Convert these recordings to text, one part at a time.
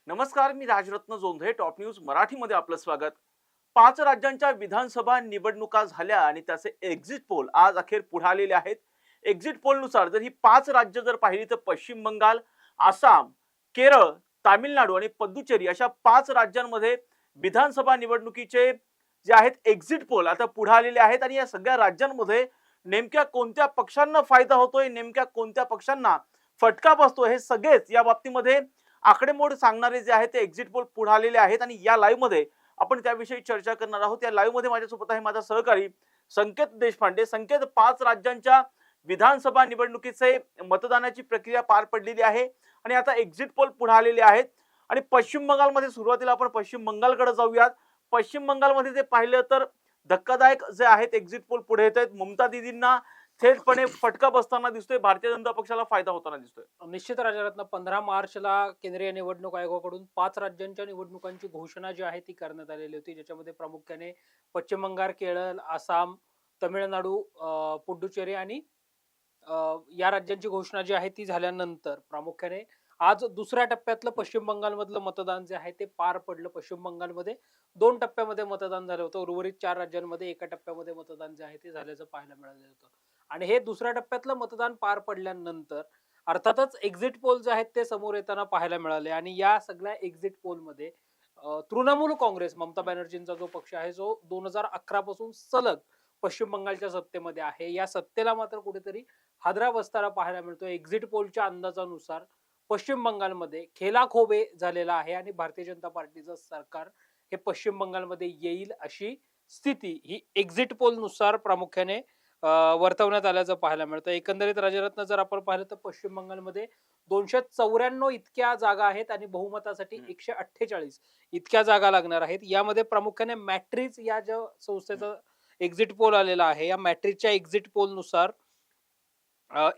नमस्कार, मी Rajratna Jondhale. Top news मराठीमध्ये आपलं स्वागत. 5 राज्यांच्या विधानसभा निवडणुका झाल्या आणि त्याचे एक्झिट पोल आज अखेर पुढे आलेले आहेत. एक्झिट पोलनुसार जर ही 5 राज्य जर पाहिली तर पश्चिम बंगाल, आसाम, केरळ, तामिळनाडू आणि पुद्दुचेरी अशा 5 राज्यांमध्ये विधानसभा निवडणुकीचे जे आहेत एक्झिट पोल आता पुढे आलेले आहेत आणि या सगळ्या राज्यांमध्ये नेमक्या कोणत्या पक्षांना फायदा होतोय, नेमक्या कोणत्या पक्षांना फटका बसतोय, हे सगळेच या बाबतीमध्ये आकडेमोड सांगणारे जे आहेत ते एक्झिट पोल पुढे आलेले आहेत आणि या लाईव्ह मध्ये आपण त्याविषयी चर्चा करणार आहोत. या लाईव्ह मध्ये माझ्यासोबत आहे माझा सहकारी संकेत देशपांडे. संकेत, 5 राज्यांच्या विधानसभा निवडणुकीचे मतदानाची प्रक्रिया पार पडलेली आहे आणि आता एक्झिट पोल पुढे आलेले आहेत आणि पश्चिम बंगालमध्ये सुरुवातीला आपण पश्चिम बंगालकडे जाऊयात. पश्चिम बंगालमध्ये जे पाहिलं तर धक्कादायक जे आहेत एक्झिट पोल पुढे येत आहेत. ममता दीदींना थेटपणे फटका बसताना दिसतोय, भारतीय जनता पक्षाला फायदा होताना दिसतोय. निश्चित राजरत्न 15 मार्चला केंद्रीय निवडणूक आयोगाकडून 5 राज्यांच्या निवडणुकांची घोषणा जी आहे ती करण्यात आलेली होती, ज्याच्यामध्ये प्रामुख्याने पश्चिम बंगाल, केरळ, आसाम, तमिळनाडू, पुडुचेरी आणि या राज्यांची घोषणा जी आहे ती झाल्यानंतर प्रामुख्याने आज दुसऱ्या टप्प्यातलं पश्चिम बंगालमधलं मतदान जे आहे ते पार पडलं. पश्चिम बंगालमध्ये 2 टप्प्यामध्ये मतदान झालं होतं. उर्वरित 4 राज्यांमध्ये एका टप्प्यामध्ये मतदान जे आहे ते झाल्याचं पाहायला मिळालं होतं. आणि हे दुसऱ्या टप्प्यातलं मतदान पार पडल्यानंतर अर्थातच एक्झिट पोल जे आहेत ते समोर येताना पाहायला मिळाले आणि या सगळ्या एक्झिट पोलमध्ये तृणमूल काँग्रेस, ममता बॅनर्जींचा जो पक्ष आहे, जो 2011 पासून सलग पश्चिम बंगालच्या सत्तेमध्ये आहे, या सत्तेला मात्र कुठेतरी हादरा बसताना पाहायला मिळतो. एक्झिट पोलच्या अंदाजानुसार पश्चिम बंगालमध्ये खेलाखोबे झालेला आहे आणि भारतीय जनता पार्टीचं सरकार हे पश्चिम बंगालमध्ये येईल अशी स्थिती ही एक्झिट पोल नुसार प्रामुख्याने वर्तवण्यात आल्याचं पाहायला मिळतं. एकंदरीत राजरत्न जर आपण पाहिलं तर पश्चिम बंगालमध्ये 294 इतक्या जागा आहेत आणि बहुमतासाठी 148 इतक्या जागा लागणार आहेत. यामध्ये प्रामुख्याने मॅट्रिक्स या ज्या संस्थेचा एक्झिट पोल आलेला आहे, या मॅट्रिक्सच्या एक्झिट पोल नुसार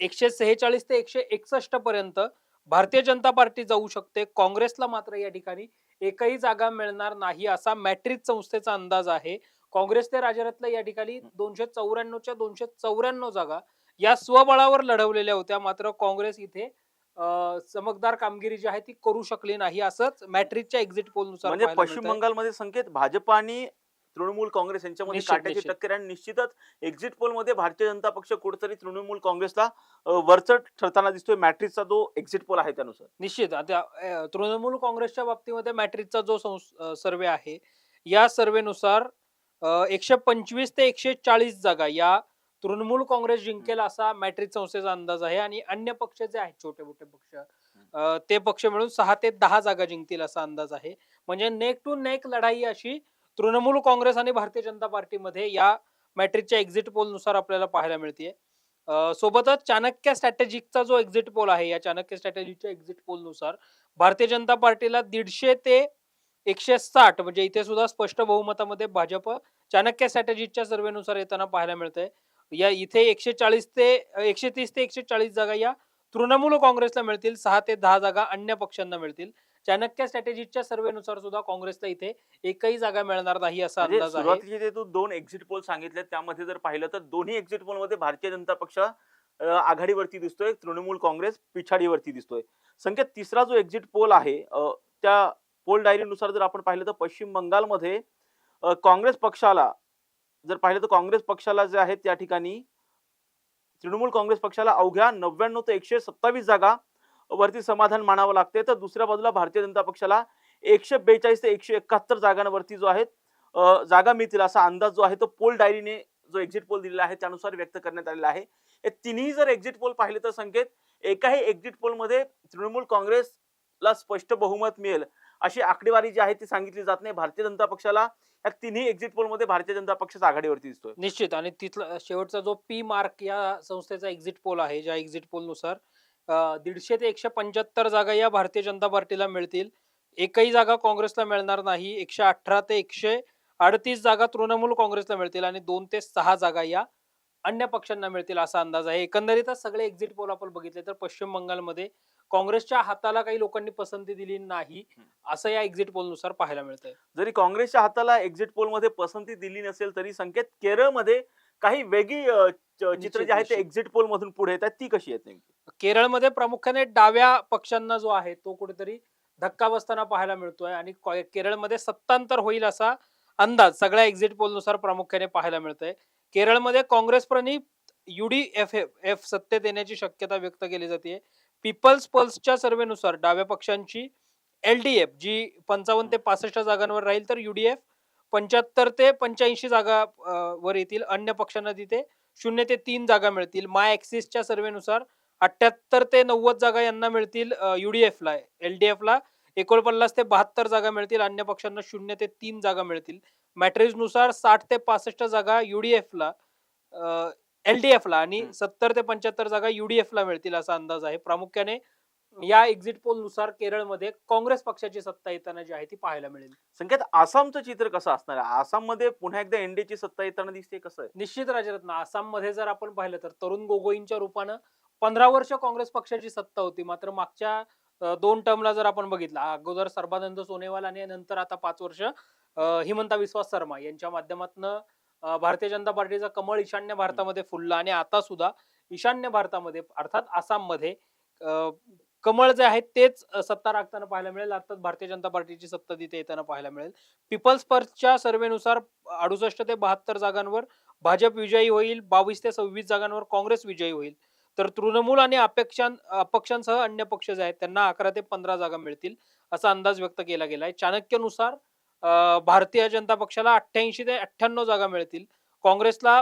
146 ते 161 पर्यंत भारतीय जनता पार्टी जाऊ शकते. काँग्रेसला मात्र या ठिकाणी एकही जागा मिळणार नाही असा मॅट्रिक्स संस्थेचा अंदाज आहे. काँग्रेस ते राजरत्न या ठिकाणी 294च्या 294 जागा या स्वबळावर लढवलेल्या होत्या. मात्र काँग्रेस इथे चमकदार कामगिरी जी आहे ती करू शकली नाही, असंच मॅट्रिकच्या एक्झिट पोल नुसार म्हणजे पाहायला पश्चिम मिळतंय. बंगालमध्ये संकेत भाजप आणि तृणमूल काँग्रेस यांच्यामध्ये निश्चित काट्याची निश्चित टक्कर आणि निश्चितच एक्झिट पोल मध्ये भारतीय जनता पक्ष कुठेतरी तृणमूल काँग्रेसला वरचढ ठरताना दिसतोय. मॅट्रिक्सचा जो एक्झिट पोल आहे त्यानुसार निश्चित आता तृणमूल काँग्रेसच्या बाबतीमध्ये मॅट्रिकचा जो सर्वे आहे, या सर्वेनुसार 125 ते 140 जागा या तृणमूल काँग्रेस जिंकेल असा मॅट्रिक संस्थेचा अंदाज आहे आणि अन्य पक्ष जे आहेत छोटे मोठे पक्ष ते पक्ष मिळून 6 ते 10 जागा जिंकतील असा अंदाज आहे. म्हणजे नेक टू नेक लढाई अशी तृणमूल काँग्रेस आणि भारतीय जनता पार्टीमध्ये या मॅट्रिकच्या एक्झिट पोल नुसार आपल्याला पाहायला मिळते. सोबतच चाणक्य स्ट्रॅटेजिकचा जो एक्झिट पोल आहे, या चाणक्य स्ट्रॅटेजिकच्या एक्झिट पोल नुसार भारतीय जनता पार्टीला 150 ते 160 म्हणजे इथे सुद्धा स्पष्ट बहुमतामध्ये भाजप चाणक्य स्ट्रॅटेजीच्या सर्वेनुसार येताना पाहायला मिळतंय. या इथे 140 ते 130 ते 140 जागा या तृणमूल काँग्रेसला मिळतील, 6 ते 10 जागा अन्य पक्षांना मिळतील. चाणक्य स्ट्रॅटेजीच्या सर्वेनुसार सुद्धा काँग्रेसला इथे एकही जागा मिळणार नाही असा म्हणजे अंदाज आहे. सुरुवातीचे जे तू 2 एक्झिट पोल सांगितले त्यामध्ये जर पाहिलं तर दोन्ही एक्झिट पोल मध्ये भारतीय जनता पक्ष आघाडीवरती दिसतोय, तृणमूल काँग्रेस पिछाडीवरती दिसतोय. संकेत, तिसरा जो एक्झिट पोल आहे त्या पोल डायरीनुसार जर आपण पाहिलं तर पश्चिम बंगालमध्ये काँग्रेस पक्षाला जर पाहिलं तर काँग्रेस पक्षाला जे आहे त्या ठिकाणी तृणमूल काँग्रेस पक्षाला अवघ्या 99 ते 127 जागा वरती समाधान मानावं लागते. तर दुसऱ्या बाजूला भारतीय जनता पक्षाला 142 ते 171 जागांवरती जो आहे जागा मिळतील असा अंदाज जो आहे तो पोल डायरीने जो एक्झिट पोल दिलेला आहे त्यानुसार व्यक्त करण्यात आलेला आहे. हे तिन्ही जर एक्झिट पोल पाहिले तर संकेत, एकाही एक्झिट पोल मध्ये तृणमूल काँग्रेसला स्पष्ट बहुमत मिळेल अशी आकडेवारी जी आहे ती सांगितली जात नाही. भारतीय जनता पक्षाला या तिन्ही एक्झिट पोल मध्ये भारतीय जनता पक्षाचा आघाडीवरती दिसतोय. निश्चित आणि तिथला शेवटचा जो पी मार्क या संस्थेचा एक्झिट पोल आहे, ज्या एक्झिट पोल नुसार 150 ते 175 जागा या भारतीय जनता पार्टीला मिळतील, एकही जागा काँग्रेसला मिळणार नाही. 118 ते 138 जागा तृणमूल काँग्रेसला मिळतील आणि 2 ते 6 जागा या अन्य पक्षांना मिळतील असा अंदाज आहे. एकंदरीतच सगळे एक्झिट पोल आपण बघितले तर पश्चिम बंगालमध्ये काँग्रेसच्या हाताला काही लोकांनी पसंती दिली नाही असं या एक्झिट पोल नुसार पाहायला मिळतंय. जरी काँग्रेसच्या हाताला एक्झिट पोल मध्ये पसंती दिली नसेल तरी संकेत, केरळमध्ये काही वेगळी चित्र जे आहे ते निश्चित. एक्झिट पोल मधून पुढे येतात, ती कशी आहेत नेमकी? केरळमध्ये प्रामुख्याने डाव्या पक्षांना जो आहे तो कुठेतरी धक्का बसताना पाहायला मिळतोय आणि केरळमध्ये सत्तांतर होईल असा अंदाज सगळ्या एक्झिट पोल नुसार प्रामुख्याने पाहायला मिळतोय. केरळमध्ये काँग्रेस प्रणित UDF सत्तेत येण्याची शक्यता व्यक्त केली जाते. पीपल्स पल्सच्या सर्व्हेनुसार डाव्या पक्षांची LDF जी 55 ते 65 जागांवर राहील, तर UDF 75 ते 85 जागा वर येतील. अन्य पक्षांना तिथे 0 ते 3 जागा मिळतील. माय ॲक्सिसच्या सर्व्हेनुसार 78 ते 90 जागा यांना मिळतील UDFला. LDFला 49 ते 72 जागा मिळतील. अन्य पक्षांना 0 ते 3 जागा मिळतील. मॅट्रिक्सनुसार 60 ते 65 जागा UDFला, LDFला आणि 70 ते 75 जागा UDFला मिळतील असा अंदाज आहे. प्रामुख्याने या एक्झिट पोल नुसार केरळमध्ये काँग्रेस पक्षाची सत्ता येताना जी आहे ती पाहायला मिळेल. संकेत, आसामचं चित्र कसं असणार आहे? आसाममध्ये पुन्हा एकदा एनडीएची सत्ता येताना दिसते, कसं आहे? निश्चित राजरत्न, आसाममध्ये जर आपण पाहिलं तर तरुण गोगोईंच्या रूपानं 15 वर्ष काँग्रेस पक्षाची सत्ता होती. मात्र मागच्या 2 टर्मला जर आपण बघितलं, अगोदर सर्बानंद सोनेवाल आणि नंतर आता 5 वर्ष हिमंता बिस्वा शर्मा यांच्या माध्यमातून भारतीय जनता पार्टीचा कमळ ईशान्य भारतामध्ये फुलला आणि आता सुद्धा ईशान्य भारतामध्ये अर्थात आसाममध्ये कमळ जे आहे तेच सत्ता राखताना पाहायला मिळेल. अर्थात भारतीय जनता पार्टीची सत्ता तिथे येताना पाहायला मिळेल. पीपल्स पर्सच्या सर्व्हेनुसार 68 ते 72 जागांवर भाजप विजयी होईल. 22 ते 26 जागांवर काँग्रेस विजयी होईल. तर तृणमूल आणि अपक्षांसह अन्य पक्ष जे आहेत त्यांना 11 ते 15 जागा मिळतील असा अंदाज व्यक्त केला गेलाय. चाणक्यनुसार भारतीय जनता पक्षाला 88 ते 98 जागा मिळतील. काँग्रेसला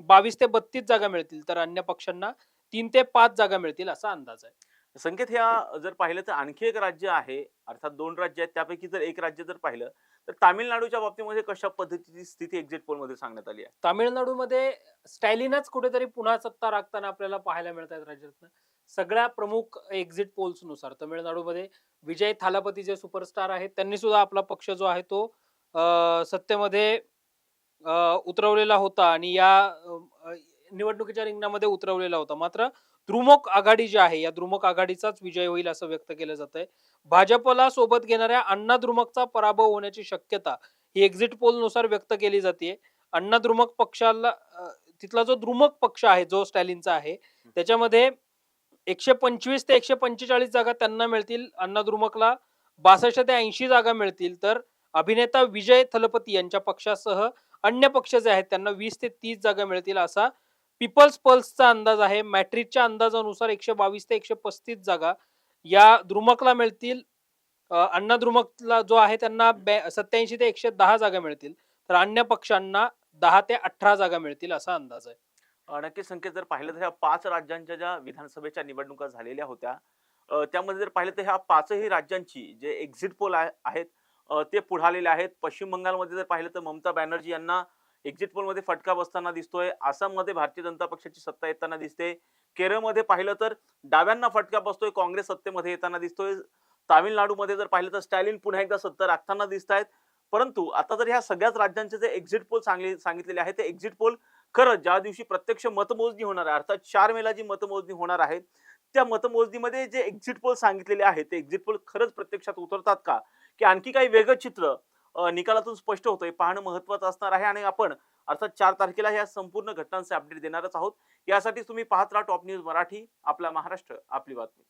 22 ते 32 जागा मिळतील, तर अन्य पक्षांना 3 ते 5 जागा मिळतील असा अंदाज आहे. संकेत, ह्या जर पाहिलं तर आणखी एक राज्य आहे, अर्थात 2 राज्य आहेत, त्यापैकी जर एक राज्य जर पाहिलं तर तामिळनाडूच्या बाबतीमध्ये कशा पद्धतीची स्थिती एक्झिट पोल मध्ये सांगण्यात आली आहे? तामिळनाडूमध्ये स्टॅलिनच कुठेतरी पुन्हा सत्ता राखताना आपल्याला पाहायला मिळत आहेत राजरत्न. सगळ्या प्रमुख एक्झिट पोल्स नुसार तामिळनाडूमध्ये विजय थालापती जे सुपरस्टार आहेत त्यांनी सुद्धा आपला पक्ष जो आहे तो सत्तेमध्ये उतरवलेला होता आणि या निवडणुकीच्या रिंगणामध्ये उतरवलेला होता. मात्र द्रुमुक आघाडी जी आहे या द्रुमुक आघाडीचाच विजय होईल असं व्यक्त केलं जात आहे. भाजपला सोबत घेणाऱ्या अण्णा द्रुमुकचा पराभव होण्याची शक्यता ही एक्झिट पोल नुसार व्यक्त केली जाते. अण्णा द्रुमुक पक्षाला तिथला जो द्रुमुक पक्ष आहे जो स्टॅलिनचा आहे त्याच्यामध्ये 125 ते 145 जागा त्यांना मिळतील. अण्णा द्रुमुकला 62 ते 80 जागा मिळतील. तर अभिनेता विजय थलपती यांच्या पक्षासह अन्य पक्ष जे आहेत त्यांना 20 ते 30 जागा मिळतील असा पीपल्स पल्सचा अंदाज आहे. मॅट्रिकच्या अंदाजानुसार 122 ते 135 जागा या द्रुमुकला मिळतील. अण्णा द्रुमुकला जो आहे त्यांना 87 ते 110 जागा मिळतील, तर अन्य पक्षांना 10 ते 18 जागा मिळतील असा अंदाज आहे. नक्कीच संकेत, जर पाहिलं तर ह्या 5 राज्यांच्या ज्या विधानसभेच्या निवडणुका झालेल्या होत्या, त्यामध्ये जर पाहिलं तर ह्या 5ही राज्यांची जे एक्झिट पोल आहेत ते पुढालेले आहेत. पश्चिम बंगालमध्ये जर पाहिलं तर ममता बॅनर्जी यांना एक्झिट पोल मध्ये फटका बसताना दिसतोय. आसाममध्ये भारतीय जनता पक्षाची सत्ता येताना दिसते. केरळमध्ये पाहिलं तर डाव्यांना फटका बसतोय, काँग्रेस सत्तेमध्ये येताना दिसतोय. तामिळनाडूमध्ये जर पाहिलं तर स्टॅलिन पुन्हा एकदा सत्ता राखताना दिसत आहेत. परंतु आता जर ह्या सगळ्याच राज्यांचे जे एक्झिट पोल सांगितलेले आहेत ते एक्झिट पोल खरं ज्या दिवशी प्रत्यक्ष मतमोजणी होणार आहे, अर्थात 4 मेला जी मतमोजणी होणार आहे, त्या मतमोजणीमध्ये जे एक्झिट पोल सांगितलेले आहेत ते एक्झिट पोल खरंच प्रत्यक्षात उतरतात का, की आणखी काही वेगळं चित्र निकालातून स्पष्ट होतंय, पाहणं महत्त्वाचं असणार आहे. आणि आपण अर्थात 4 तारखेला ह्या संपूर्ण घटनांचे अपडेट देणारच आहोत. यासाठी तुम्ही पाहत राहा टॉप न्यूज मराठी. आपला महाराष्ट्र, आपली बातमी.